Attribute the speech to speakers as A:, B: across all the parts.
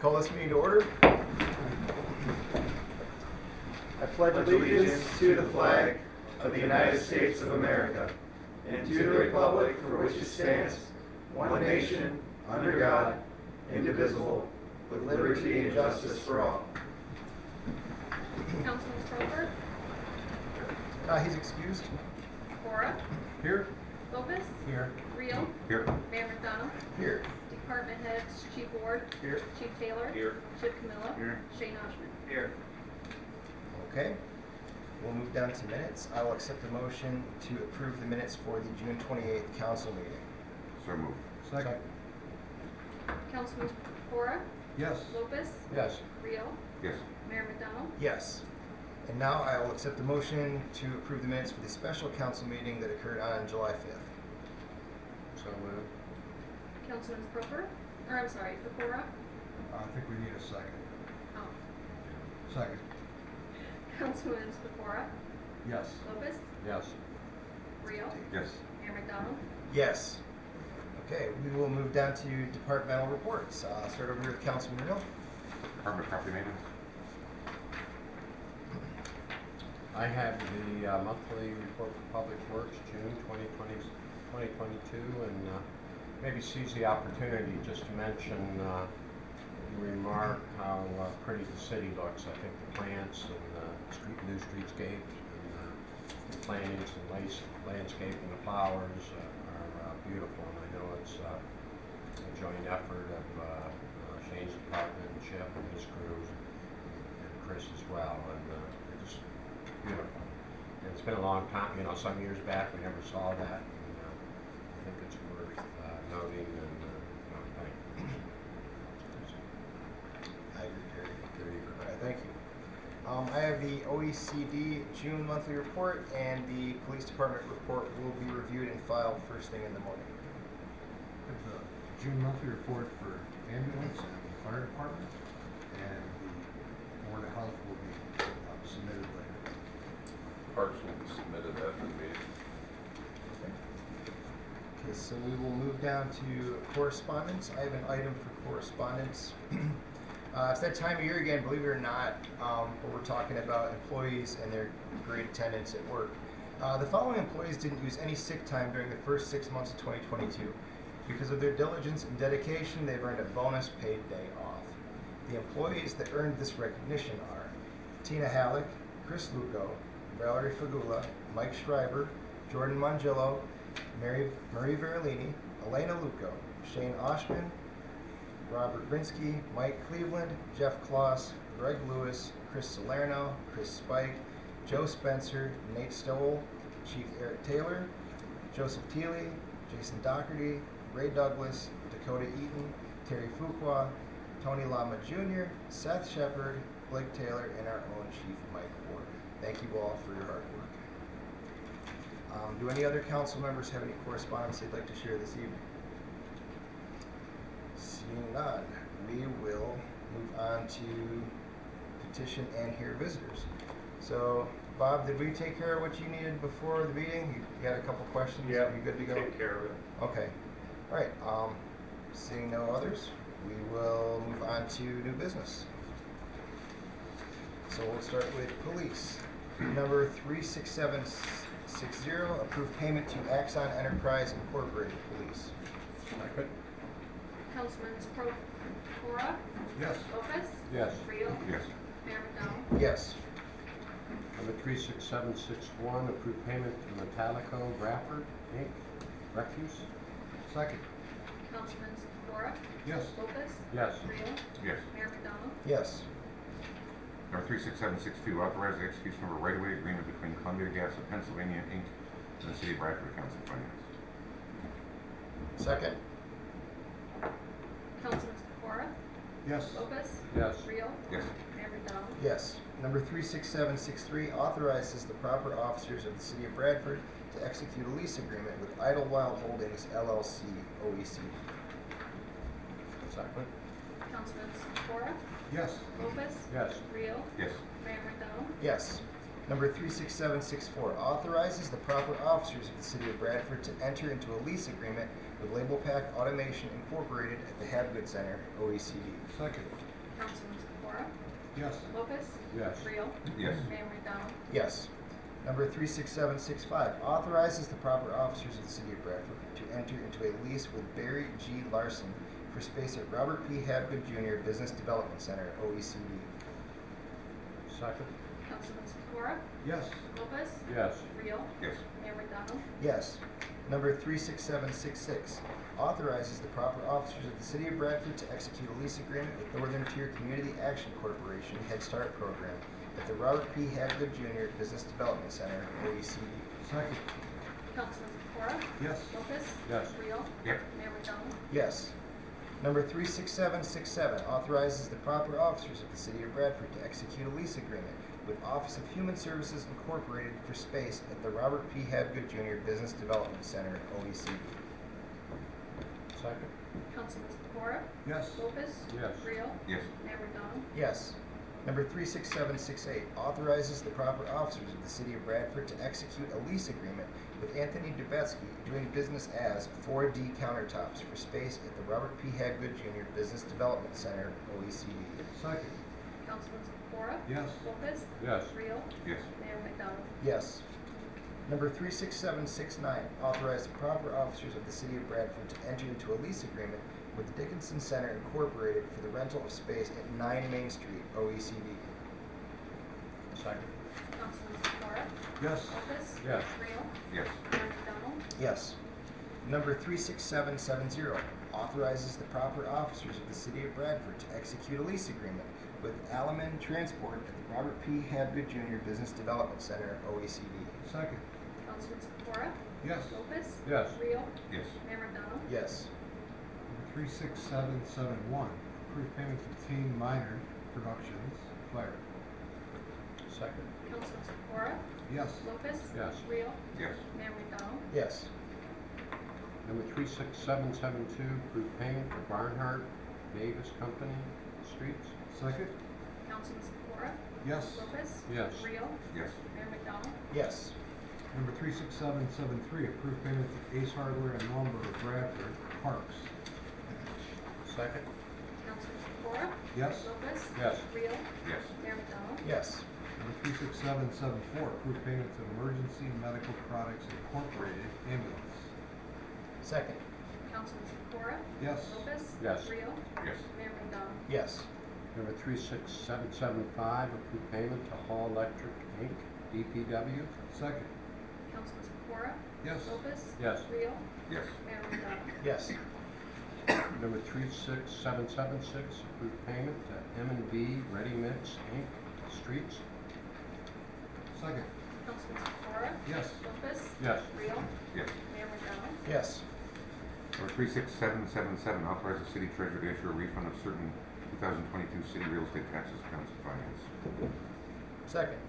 A: call this meeting to order. I pledge allegiance to the flag of the United States of America and to the republic for which it stands, one nation, under God, indivisible, with liberty and justice for all.
B: Councilman Probert,
A: He's excused.
B: Cora,
A: Here.
B: Lopez,
A: Here.
B: Rio,
C: Here.
B: Mayor McDonald,
A: Here.
B: Department Heads, Chief Ward,
A: Here.
B: Chief Taylor,
C: Here.
B: Chip Camilla,
C: Here.
B: Shane Oshman.
C: Here.
A: Okay. We'll move down to minutes. I will accept a motion to approve the minutes for the June 28th council meeting.
C: So moved.
A: Second.
B: Councilman Cora,
A: Yes.
B: Lopez,
A: Yes.
B: Rio,
C: Yes.
B: Mayor McDonald,
A: Yes. And now I will accept the motion to approve the minutes for the special council meeting that occurred on July 5th. So moved.
B: Councilman Probert, or I'm sorry, Cora,
D: I think we need a second.
B: oh,
D: Second.
B: Councilman Cora,
D: Yes.
B: Lopez,
D: Yes.
B: Rio,
C: Yes.
B: Mayor McDonald,
A: Yes. Okay, we will move down to departmental reports. Start over here with Councilman Real.
C: Department of Property Maintenance.
E: I have the monthly report for Public Works, June 2022, and maybe seize the opportunity just to mention, remark how pretty the city looks. I think the plants and new streetscapes and the plantings and landscape and the flowers are beautiful, and I know it's a joint effort of Shane's department, Chip and his crews, and Chris as well, and it's beautiful. And it's been a long time, some years back we never saw that, and I think it's worth noting and thank you.
A: I agree, Terry. All right, thank you. I have the OECD June monthly report, and the police department report will be reviewed and filed first thing in the morning.
D: There's a June monthly report for ambulance and the fire department, and the Board of Health will be submitted later.
F: Parks will be submitted after the meeting.
A: Okay, so we will move down to correspondence. I have an item for correspondence. It's that time of year again, believe it or not, where we're talking about employees and their great attendance at work. The following employees didn't use any sick time during the first 6 months of 2022. Because of their diligence and dedication, they've earned a bonus paid day off. The employees that earned this recognition are Tina Halleck, Chris Luco, Valerie Fagula, Mike Schreiber, Jordan Mangillo, Marie Verlini, Elena Luco, Shane Oshman, Robert Rinsky, Mike Cleveland, Jeff Kloss, Greg Lewis, Chris Salerno, Chris Spike, Joe Spencer, Nate Stowell, Chief Eric Taylor, Joseph Teely, Jason Doherty, Ray Douglas, Dakota Eaton, Terry Fuqua, Tony Lama Jr., Seth Shepard, Blake Taylor, and our own Chief Mike Ward. Thank you all for your hard work. Do any other council members have any correspondence they'd like to share this evening? Seeing none, we will move on to petition and hear visitors. So, Bob, did we take care of what you needed before the meeting? You had a couple questions?
G: Yeah,
A: Are you good to go?
G: take care of it.
A: Okay. All right. Seeing no others, we will move on to new business. So we'll start with police. Number 36760, approve payment to Axon Enterprise Incorporated Police.
E: Second?
B: Councilman Cora,
D: Yes.
B: Lopez,
E: Yes.
B: Rio,
C: Yes.
B: Mayor McDonald,
A: Yes.
E: Number 36761, approve payment to Metallico Bradford, Inc., refuse.
D: Second.
B: Councilman Cora,
D: Yes.
B: Lopez,
E: Yes.
B: Rio,
C: Yes.
B: Mayor McDonald,
A: Yes.
C: Number 36762, authorize the execution of a right-of-way agreement between Columbia Gas of Pennsylvania, Inc. and the City of Bradford Council of Finance.
A: Second.
B: Councilman Cora,
D: Yes.
B: Lopez,
E: Yes.
B: Rio,
C: Yes.
B: Mayor McDonald,
A: Yes. Number 36763, authorizes the proper officers of the City of Bradford to execute a lease agreement with Idlewild Holdings LLC, OEC.
E: Second?
B: Councilman Cora,
D: Yes.
B: Lopez,
E: Yes.
B: Rio,
C: Yes.
B: Mayor McDonald,
A: Yes. Number 36764, authorizes the proper officers of the City of Bradford to enter into a lease agreement with Label Pack Automation Incorporated at the Habgood Center, OECD.
D: Second.
B: Councilman Sikora?
D: Yes.
B: Lopez?
E: Yes.
B: Creel?
C: Yes.
B: Mayor McDonald?
A: Yes. Number 36765, authorizes the proper officers of the City of Bradford to enter into a lease with Barry G. Larson for space at Robert P. Habgood Jr. Business Development Center, OECD.
E: Second.
B: Councilman Sikora?
D: Yes.
B: Lopez?
E: Yes.
B: Creel?
C: Yes.
B: Mayor McDonald?
A: Yes. Number 36766, authorizes the proper officers of the City of Bradford to execute a lease agreement with Northern Tier Community Action Corporation Head Start Program at the Robert P. Habgood Jr. Business Development Center, OECD.
D: Second.
B: Councilman Sikora?
D: Yes.
B: Lopez?
E: Yes.
B: Creel?
C: Yep.
B: Mayor McDonald?
A: Yes. Number 36767, authorizes the proper officers of the City of Bradford to execute a lease agreement with Office of Human Services Incorporated for space at the Robert P. Habgood Jr. Business Development Center, OECD.
E: Second.
B: Councilman Sikora?
D: Yes.
B: Lopez?
E: Yes.
B: Creel?
C: Yes.
B: Mayor McDonald?
A: Yes. Number 36768, authorizes the proper officers of the City of Bradford to execute a lease agreement with Anthony Dubetsky, doing business as 4D Countertops for space at the Robert P. Habgood Jr. Business Development Center, OECD.
D: Second.
B: Councilman Sikora?
D: Yes.
B: Lopez?
E: Yes.
B: Creel?
C: Yes.
B: Mayor McDonald?
A: Yes. Number 36769, authorize the proper officers of the City of Bradford to enter into a lease agreement with the Dickinson Center Incorporated for the rental of space at 9 Main Street, OECD.
E: Second.
B: Councilman Sikora?
D: Yes.
B: Lopez?
E: Yes.
B: Creel?
C: Yes.
B: Mayor McDonald?
A: Yes. Number 36770, authorizes the proper officers of the City of Bradford to execute a lease agreement with Alaman Transport at the Robert P. Habgood Jr. Business Development Center, OECD.
D: Second.
B: Councilman Sikora?
D: Yes.
B: Lopez?
E: Yes.
B: Creel?
C: Yes.
B: Mayor McDonald?
A: Yes.
D: Number 36771, approve payment to Team Minor Productions, Fire.
E: Second.
B: Councilman Sikora?
D: Yes.
B: Lopez?
E: Yes.
B: Creel?
C: Yes.
B: Mayor McDonald?
A: Yes.
E: Number 36772, approve payment for Barnhart Davis Company Streets.
D: Second.
B: Councilman Sikora?
D: Yes.
B: Lopez?
E: Yes.
B: Creel?
C: Yes.
B: Mayor McDonald?
A: Yes.
D: Number 36773, approve payment to Ace Hardware and Lumber of Bradford, Parks.
E: Second.
B: Councilman Sikora?
D: Yes.
B: Lopez?
E: Yes.
B: Creel?
C: Yes.
B: Mayor McDonald?
A: Yes.
D: Number 36774, approve payment to Emergency Medical Products Incorporated, Ambulance.
A: Second.
B: Councilman Sikora?
D: Yes.
B: Lopez?
E: Yes.
B: Creel?
C: Yes.
B: Mayor McDonald?
A: Yes.
E: Number 36775, approve payment to Hall Electric Inc., DPW.
D: Second.
B: Councilman Sikora?
D: Yes.
B: Lopez?
E: Yes.
B: Creel?
C: Yes.
B: Mayor McDonald?
A: Yes.
E: Number 36776, approve payment to M&B Ready Mix Inc., Streets.
D: Second.
B: Councilman Sikora?
D: Yes.
B: Lopez?
E: Yes.
B: Creel?
C: Yes.
B: Mayor McDonald?
A: Yes.
C: Number 36777, authorize the city treasurer to issue a refund of certain 2022 city real estate taxes to council finance.
A: Second.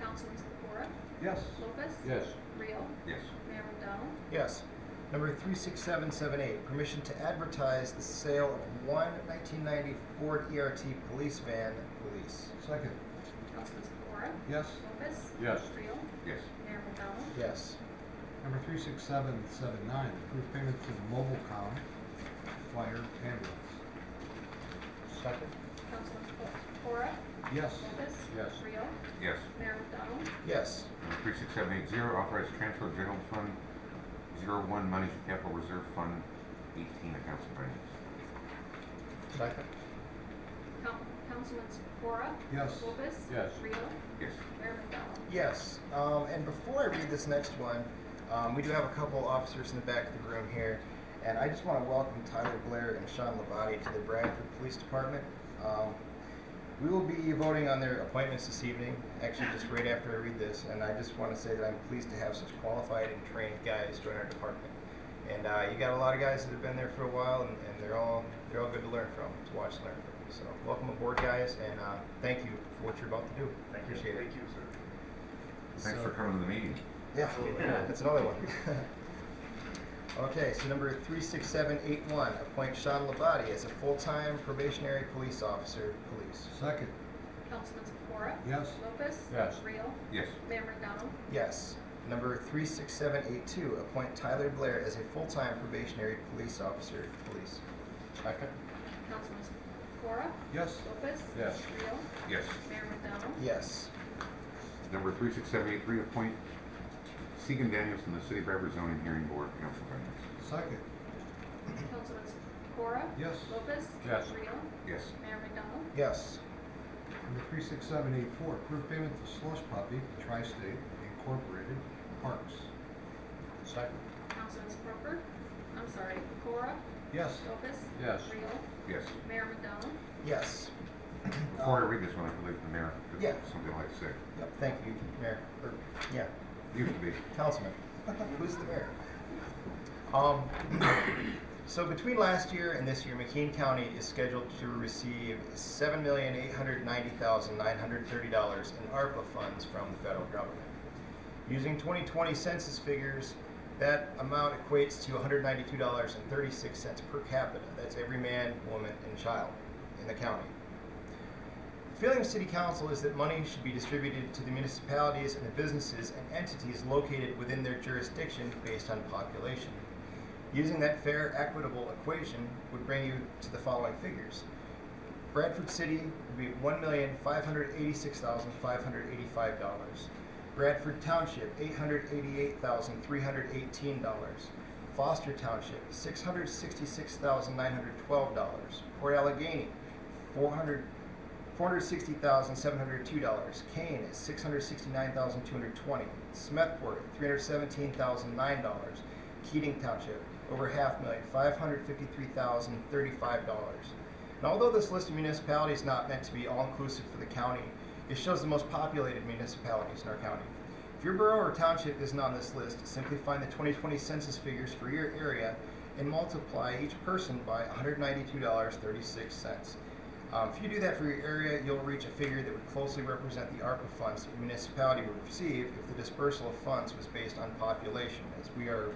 B: Councilman Sikora?
D: Yes.
B: Lopez?
E: Yes.
B: Creel?
C: Yes.
B: Mayor McDonald?
A: Yes. Number 36778, permission to advertise the sale of one 1990 Ford ERT police van lease.
D: Second.
B: Councilman Sikora?
D: Yes.
B: Lopez?
E: Yes.
B: Creel?
C: Yes.
B: Mayor McDonald?
A: Yes.
D: Number 36779, approve payment to the MobileCom Fire Ambulance.
E: Second.
B: Councilman Sikora?
D: Yes.
B: Lopez?
E: Yes.
B: Creel?
C: Yes.
B: Mayor McDonald?
A: Yes.
C: Number 36780, authorize transfer of general fund 01 money to capital reserve fund 18 accounts and finance.
E: Second.
B: Councilman Sikora?
D: Yes.
B: Lopez?
E: Yes.
B: Creel?
C: Yes.
B: Mayor McDonald?
A: Yes. And before I read this next one, we do have a couple officers in the back of the room here, and I just want to welcome Tyler Blair and Sean Labate to the Bradford Police Department. We will be voting on their appointments this evening, actually just right after I read this, and I just want to say that I'm pleased to have such qualified and trained guys join our department. And you got a lot of guys that have been there for a while, and they're all good to learn from, to watch and learn from. So welcome aboard, guys, and thank you for what you're about to do. Appreciate it.
G: Thank you, sir.
C: Thanks for coming to the meeting.
A: Yeah, that's another one. Okay, so number 36781, appoint Sean Labate as a full-time probationary police officer, police.
D: Second.
B: Councilman Sikora?
D: Yes.
B: Lopez?
E: Yes.
B: Real?
C: Yes.
B: Mayor McDonald?
A: Yes. Number 36782, appoint Tyler Blair as a full-time probationary police officer, police.
E: Second?
B: Councilman Sikora?
D: Yes.
B: Lopez?
E: Yes.
B: Real?
C: Yes.
B: Mayor McDonald?
A: Yes.
C: Number 36783, appoint Segan Daniels from the City of Bradford Zoning Hearing Board, Council Finance.
D: Second.
B: Councilman Sikora?
D: Yes.
B: Lopez?
E: Yes.
B: Real?
C: Yes.
B: Mayor McDonald?
A: Yes.
D: Number 36784, approve payment to Slush Puppy, Tri-State Incorporated, Parks.
E: Second?
B: Councilman Sikora?
D: Yes.
B: Lopez?
E: Yes.
B: Real?
C: Yes.
B: Mayor McDonald?
A: Yes.
C: Before I read this one, I believe the mayor has
A: Yeah.
C: something I'd like to say.
A: Yep, thank you, Mayor. Yeah,
C: Used to be.
A: Councilman. Who's the mayor? So between last year and this year, McKean County is scheduled to receive $7,890,930 in ARPA funds from the federal government. Using 2020 census figures, that amount equates to $192.36 per capita. That's every man, woman, and child in the county. The feeling of City Council is that money should be distributed to the municipalities and the businesses and entities located within their jurisdiction based on population. Using that fair, equitable equation would bring you to the following figures. Bradford City would be $1,586,585. Bradford Township, $888,318. Foster Township, $666,912. Port Allegheny, $460,702. Kane is $669,220. Smethport, $317,009. Keating Township, over $500,000, $553,035. And although this list of municipalities is not meant to be all-inclusive for the county, it shows the most populated municipalities in our county. If your borough or township isn't on this list, simply find the 2020 census figures for your area and multiply each person by $192.36. If you do that for your area, you'll reach a figure that would closely represent the ARPA funds that the municipality would receive if the dispersal of funds was based on population, as we are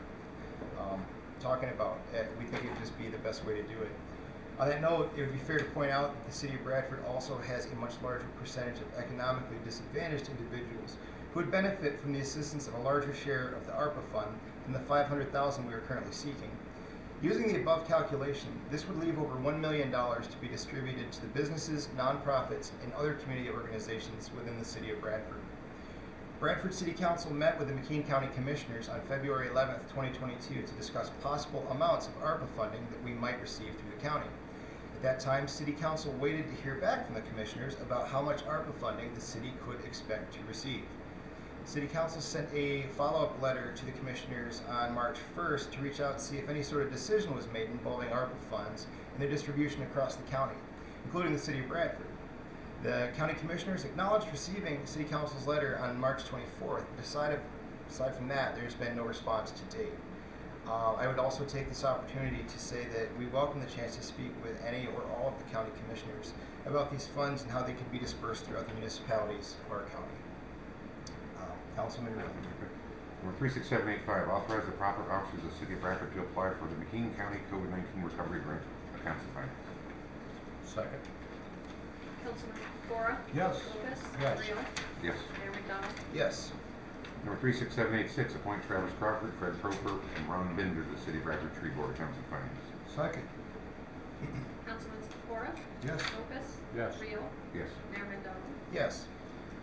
A: talking about. We think it would just be the best way to do it. On that note, it would be fair to point out that the City of Bradford also has a much larger percentage of economically disadvantaged individuals who would benefit from the assistance of a larger share of the ARPA fund than the $500,000 we are currently seeking. Using the above calculation, this would leave over $1 million to be distributed to the businesses, nonprofits, and other community organizations within the City of Bradford. Bradford City Council met with the McKean County Commissioners on February 11th, 2022 to discuss possible amounts of ARPA funding that we might receive through the county. At that time, City Council waited to hear back from the Commissioners about how much ARPA funding the city could expect to receive. City Council sent a follow-up letter to the Commissioners on March 1st to reach out and see if any sort of decision was made involving ARPA funds and their distribution across the county, including the City of Bradford. The County Commissioners acknowledged receiving City Council's letter on March 24th, but aside from that, there's been no response to date. I would also take this opportunity to say that we welcome the chance to speak with any or all of the County Commissioners about these funds and how they could be dispersed throughout the municipalities of our county. Councilman Real.
C: Number 36785, authorize the proper officers of the City of Bradford to apply for the McKean County COVID-19 Recovery Grant, Council Finance.
E: Second?
B: Councilman Sikora?
D: Yes.
B: Lopez?
E: Yes.
B: Real?
C: Yes.
B: Mayor McDonald?
A: Yes.
C: Number 36786, appoint Travis Crawford, Fred Proper, and Ron Binder to the City of Bradford Tree Board, Council Finance.
D: Second.
B: Councilman Sikora?
D: Yes.
B: Lopez?
E: Yes.
B: Real?
C: Yes.
B: Mayor McDonald?
A: Yes.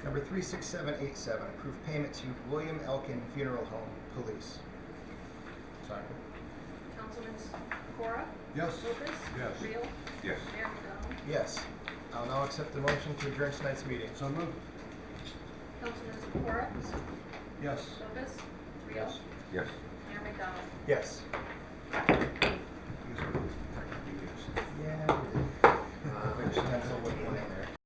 A: Number 36787, approve payment to William Elkin Funeral Home, Police.
E: Second?
B: Councilman Sikora?
D: Yes.
B: Lopez?
E: Yes.
B: Real?
C: Yes.
B: Mayor McDonald?
A: Yes. I'll now accept the motion to adjourn tonight's meeting.
D: So moved.
B: Councilman Sikora?
D: Yes.
B: Lopez? Real?
E: Yes.
C: Yes.
B: Mayor McDonald?
A: Yes.